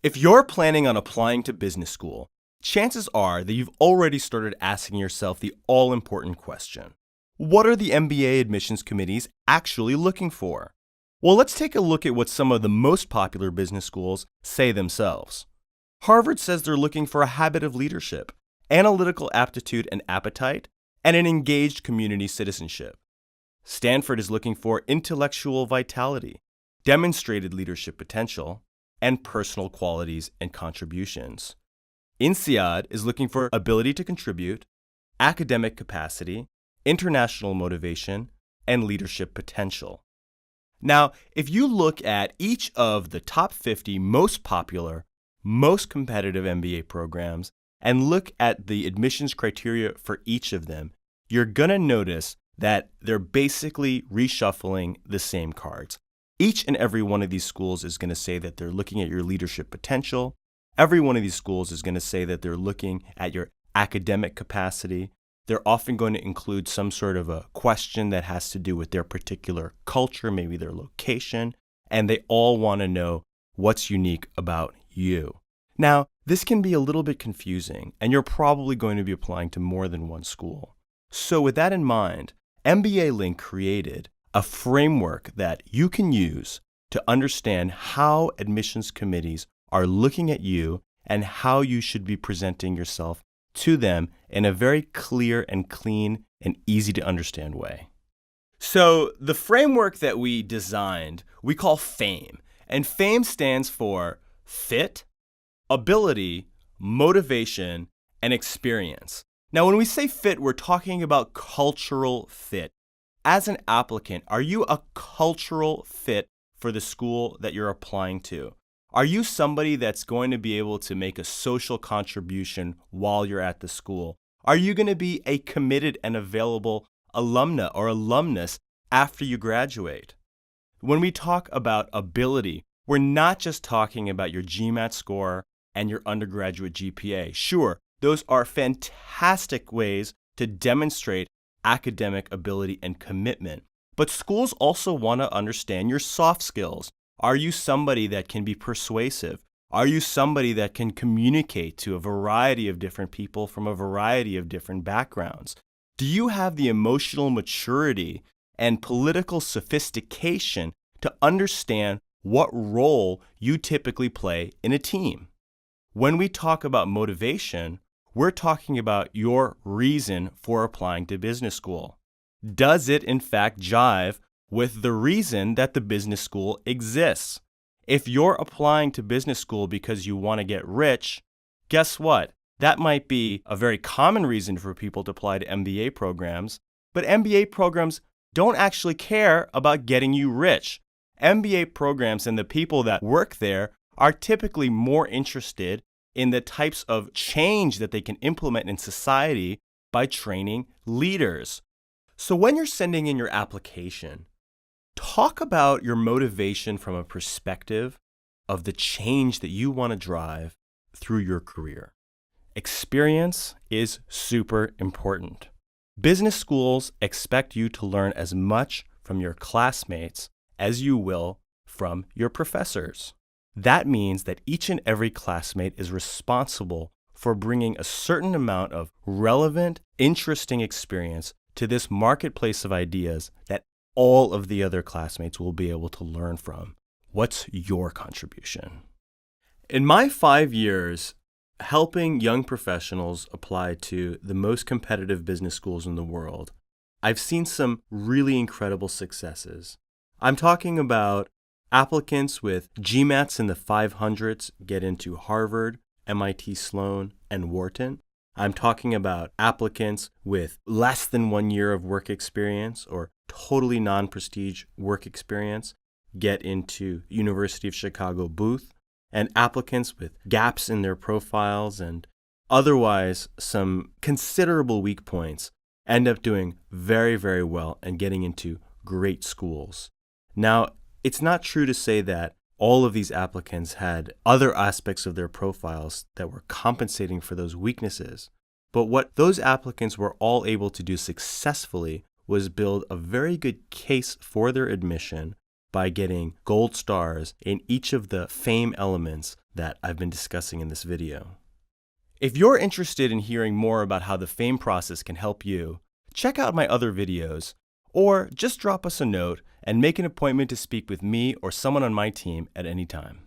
If you're planning on applying to business school, chances are that you've already started asking yourself the all-important question. What are the MBA admissions committees actually looking for? Well, let's take a look at what some of the most popular business schools say themselves. Harvard says they're looking for a habit of leadership, analytical aptitude and appetite, and an engaged community citizenship. Stanford is looking for intellectual vitality, demonstrated leadership potential, and personal qualities and contributions. INSEAD is looking for ability to contribute, academic capacity, international motivation, and leadership potential. Now, if you look at each of the top 50 most popular, most competitive MBA programs and look at the admissions criteria for each of them, you're going to notice that they're basically reshuffling the same cards. Each and every one of these schools is going to say that they're looking at your leadership potential. Every one of these schools is going to say that they're looking at your academic capacity. They're often going to include some sort of a question that has to do with their particular culture, maybe their location, and they all want to know what's unique about you. Now, this can be a little bit confusing, and you're probably going to be applying to more than one school. So with that in mind, MBA Link created a framework that you can use to understand how admissions committees are looking at you and how you should be presenting yourself to them in a very clear and clean and easy to understand way. So the framework that we designed, we call FAME. And FAME stands for fit, ability, motivation, and experience. Now, when we say fit, we're talking about cultural fit. As an applicant, are you a cultural fit for the school that you're applying to? Are you somebody that's going to be able to make a social contribution while you're at the school? Are you going to be a committed and available alumna or alumnus after you graduate? When we talk about ability, we're not just talking about your GMAT score and your undergraduate GPA. Sure, those are fantastic ways to demonstrate academic ability and commitment. But schools also want to understand your soft skills. Are you somebody that can be persuasive? Are you somebody that can communicate to a variety of different people from a variety of different backgrounds? Do you have the emotional maturity and political sophistication to understand what role you typically play in a team? When we talk about motivation, we're talking about your reason for applying to business school. Does it, in fact, jive with the reason that the business school exists? If you're applying to business school because you want to get rich, guess what? That might be a very common reason for people to apply to MBA programs, but MBA programs don't actually care about getting you rich. MBA programs and the people that work there are typically more interested in the types of change that they can implement in society by training leaders. So when you're sending in your application, talk about your motivation from a perspective of the change that you want to drive through your career. Experience is super important. Business schools expect you to learn as much from your classmates as you will from your professors. That means that each and every classmate is responsible for bringing a certain amount of relevant, interesting experience to this marketplace of ideas that all of the other classmates will be able to learn from. What's your contribution? In my 5 years helping young professionals apply to the most competitive business schools in the world, I've seen some really incredible successes. I'm talking about applicants with GMATs in the 500s get into Harvard, MIT Sloan, and Wharton. I'm talking about applicants with less than 1 year of work experience or totally non-prestige work experience get into University of Chicago Booth, and applicants with gaps in their profiles and otherwise some considerable weak points end up doing very, very well and getting into great schools. Now, it's not true to say that all of these applicants had other aspects of their profiles that were compensating for those weaknesses. But what those applicants were all able to do successfully was build a very good case for their admission by getting gold stars in each of the FAME elements that I've been discussing in this video. If you're interested in hearing more about how the FAME process can help you, check out my other videos, or just drop us a note and make an appointment to speak with me or someone on my team at any time.